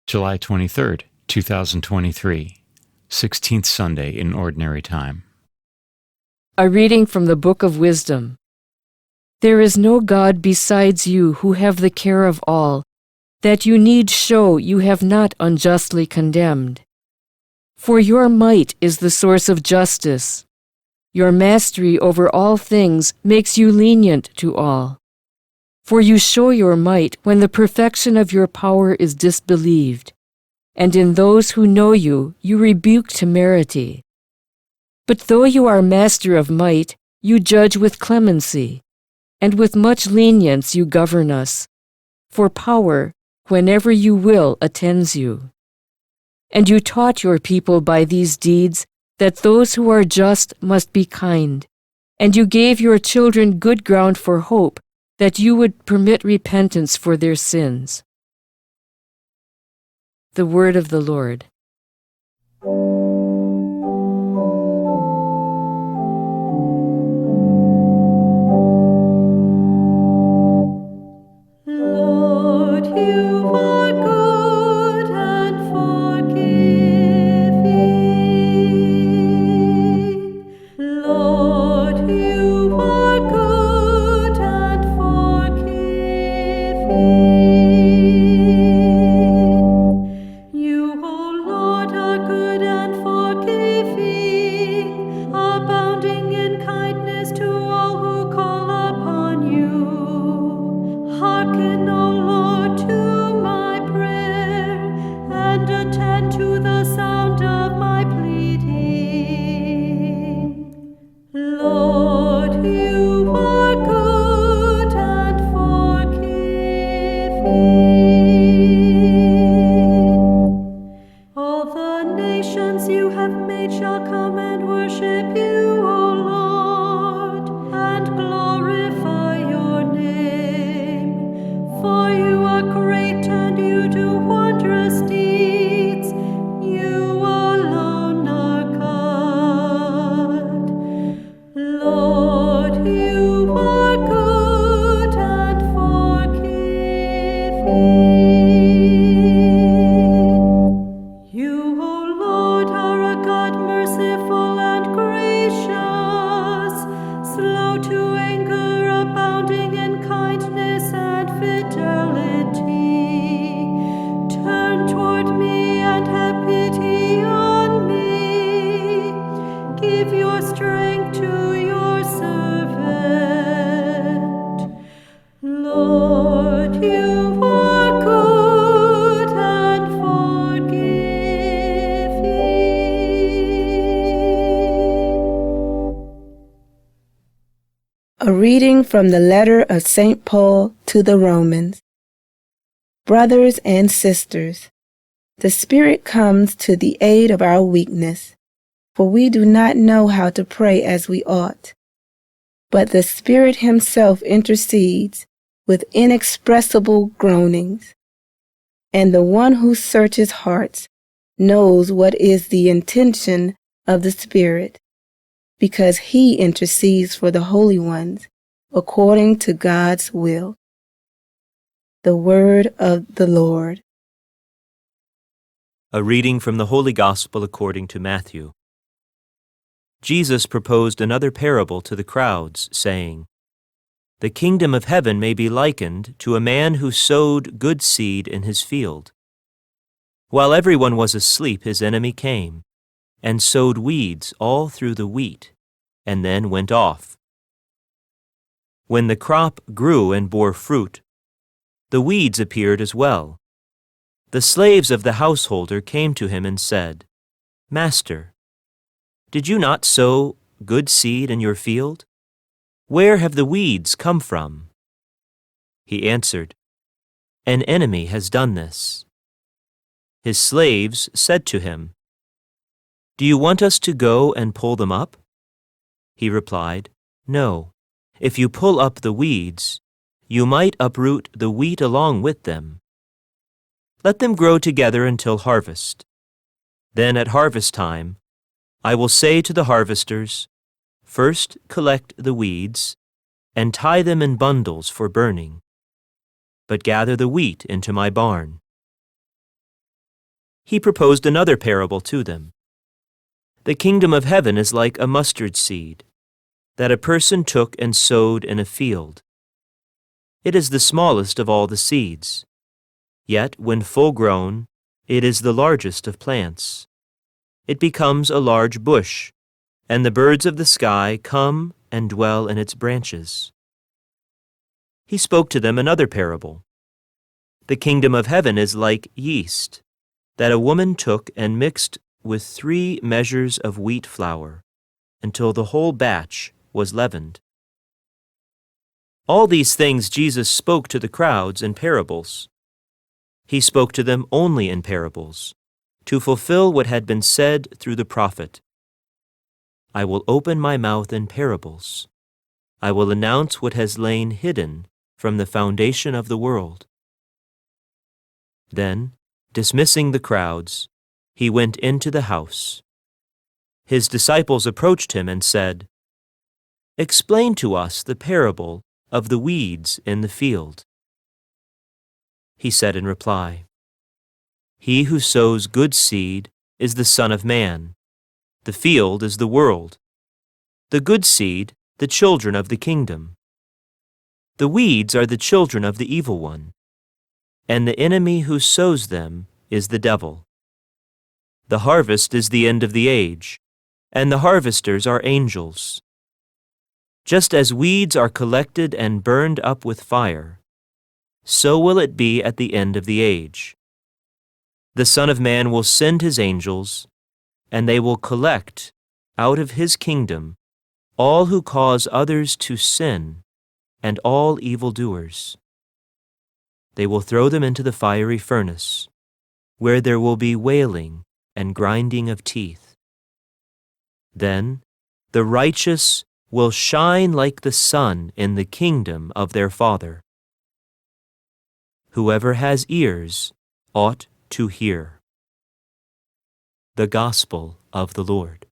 July 23rd, 2023, 16th Sunday in Ordinary Time. A reading from the Book of Wisdom. There is no God besides you who have the care of all, that you need show you have not unjustly condemned. For your might is the source of justice. Your mastery over all things makes you lenient to all. For you show your might when the perfection of your power is disbelieved, and in those who know you rebuke temerity. But though you are master of might, you judge with clemency, and with much lenience you govern us, for power, whenever you will, attends you. And you taught your people by these deeds that those who are just must be kind, and you gave your children good ground for hope, that you would permit repentance for their sins. The Word of the Lord. Lord, you are good and forgiving. Lord, you are good and forgiving. You, O Lord, are good and forgiving, abounding in kindness to all who call upon you. Hearken, O Lord, to my prayer, and attend to the sound of my pleading. Lord, you are good and forgiving. All the nations you have made shall come and worship you, O Lord, and glorify your name. For you are great and you do wondrous deeds. You alone are God. Lord, you are good and forgiving. You, O Lord, are a God merciful and gracious, slow to anger, abounding in kindness and fidelity. Turn toward me and have pity on me. Give your strength to your servant. Lord, you are good and forgiving. A reading from the letter of St. Paul to the Romans. Brothers and sisters, the Spirit comes to the aid of our weakness, for we do not know how to pray as we ought. But the Spirit Himself intercedes with inexpressible groanings, and the one who searches hearts knows what is the intention of the Spirit, because He intercedes for the holy ones according to God's will. The Word of the Lord. A reading from the Holy Gospel according to Matthew. Jesus proposed another parable to the crowds, saying, "The kingdom of heaven may be likened to a man who sowed good seed in his field. While everyone was asleep, his enemy came and sowed weeds all through the wheat, and then went off. When the crop grew and bore fruit, the weeds appeared as well. The slaves of the householder came to him and said, 'Master, did you not sow good seed in your field? Where have the weeds come from?' He answered, 'An enemy has done this.' His slaves said to him, 'Do you want us to go and pull them up?' He replied, 'No. If you pull up the weeds, you might uproot the wheat along with them. Let them grow together until harvest. Then at harvest time, I will say to the harvesters, first collect the weeds and tie them in bundles for burning, but gather the wheat into my barn.' He proposed another parable to them. The kingdom of heaven is like a mustard seed that a person took and sowed in a field. It is the smallest of all the seeds, yet when full grown, it is the largest of plants. It becomes a large bush, and the birds of the sky come and dwell in its branches. He spoke to them another parable. The kingdom of heaven is like yeast that a woman took and mixed with 3 measures of wheat flour until the whole batch was leavened. All these things Jesus spoke to the crowds in parables. He spoke to them only in parables, to fulfill what had been said through the prophet. I will open my mouth in parables. I will announce what has lain hidden from the foundation of the world. Then, dismissing the crowds, he went into the house. His disciples approached him and said, "Explain to us the parable of the weeds in the field." He said in reply, "He who sows good seed is the Son of Man. The field is the world. The good seed, the children of the kingdom. The weeds are the children of the evil one, and the enemy who sows them is the devil. The harvest is the end of the age, and the harvesters are angels. Just as weeds are collected and burned up with fire, so will it be at the end of the age. The Son of Man will send his angels, and they will collect out of his kingdom all who cause others to sin and all evildoers. They will throw them into the fiery furnace, where there will be wailing and grinding of teeth. Then the righteous will shine like the sun in the kingdom of their Father. Whoever has ears ought to hear." The Gospel of the Lord.